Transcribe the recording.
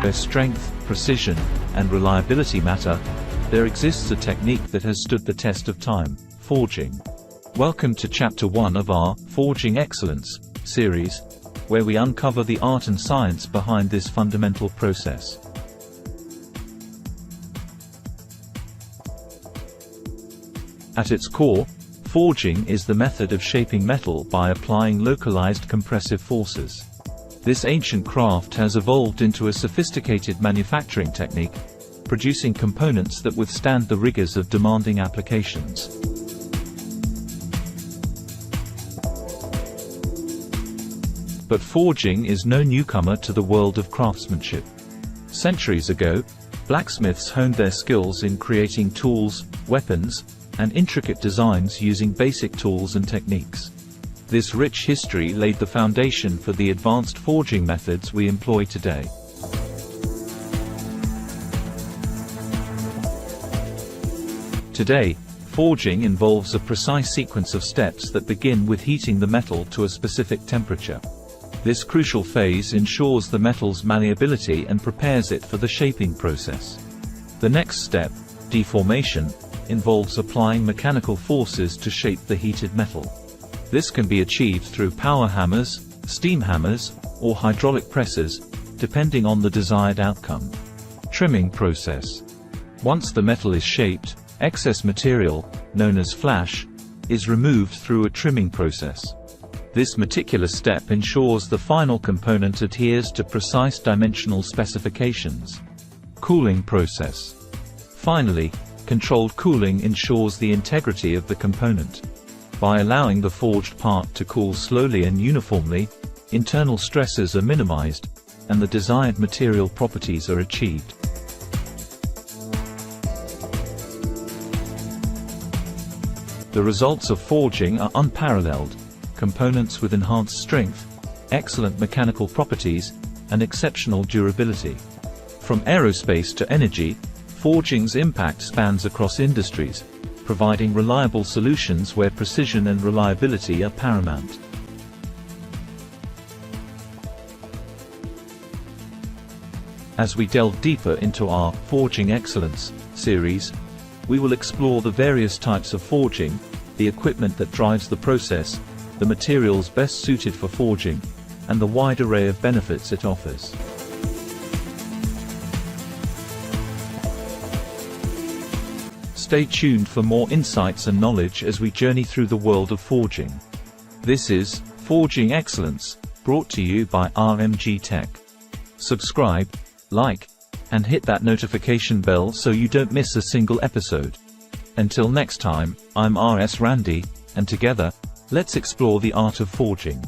where strength, precision, and reliability matter, there exists a technique that has stood the test of time: forging. Welcome to Chapter 1 of our Forging Excellence series, where we uncover the art and science behind this fundamental process. At its core, forging is the method of shaping metal by applying localized compressive forces. This ancient craft has evolved into a sophisticated manufacturing technique, producing components that withstand the rigors of demanding applications. But forging is no newcomer to the world of craftsmanship. Centuries ago, blacksmiths honed their skills in creating tools, weapons, and intricate designs using basic tools and techniques. This rich history laid the foundation for the advanced forging methods we employ today. Today, forging involves a precise sequence of steps that begin with heating the metal to a specific temperature. This crucial phase ensures the metal's malleability and prepares it for the shaping process. The next step, deformation, involves applying mechanical forces to shape the heated metal. This can be achieved through power hammers, steam hammers, or hydraulic presses, depending on the desired outcome. Trimming process. Once the metal is shaped, excess material, known as flash, is removed through a trimming process. This meticulous step ensures the final component adheres to precise dimensional specifications. Cooling process. Finally, controlled cooling ensures the integrity of the component. By allowing the forged part to cool slowly and uniformly, internal stresses are minimized, and the desired material properties are achieved. The results of forging are unparalleled: components with enhanced strength, excellent mechanical properties, and exceptional durability. From aerospace to energy, forging's impact spans across industries, providing reliable solutions where precision and reliability are paramount. As we delve deeper into our Forging Excellence series, we will explore the various types of forging, the equipment that drives the process, the materials best suited for forging, and the wide array of benefits it offers. Stay tuned for more insights and knowledge as we journey through the world of forging. This is Forging Excellence, brought to you by RMG Tech. Subscribe, like, and hit that notification bell so you don't miss a single episode. Until next time, I'm RS Randy, and together, let's explore the art of forging.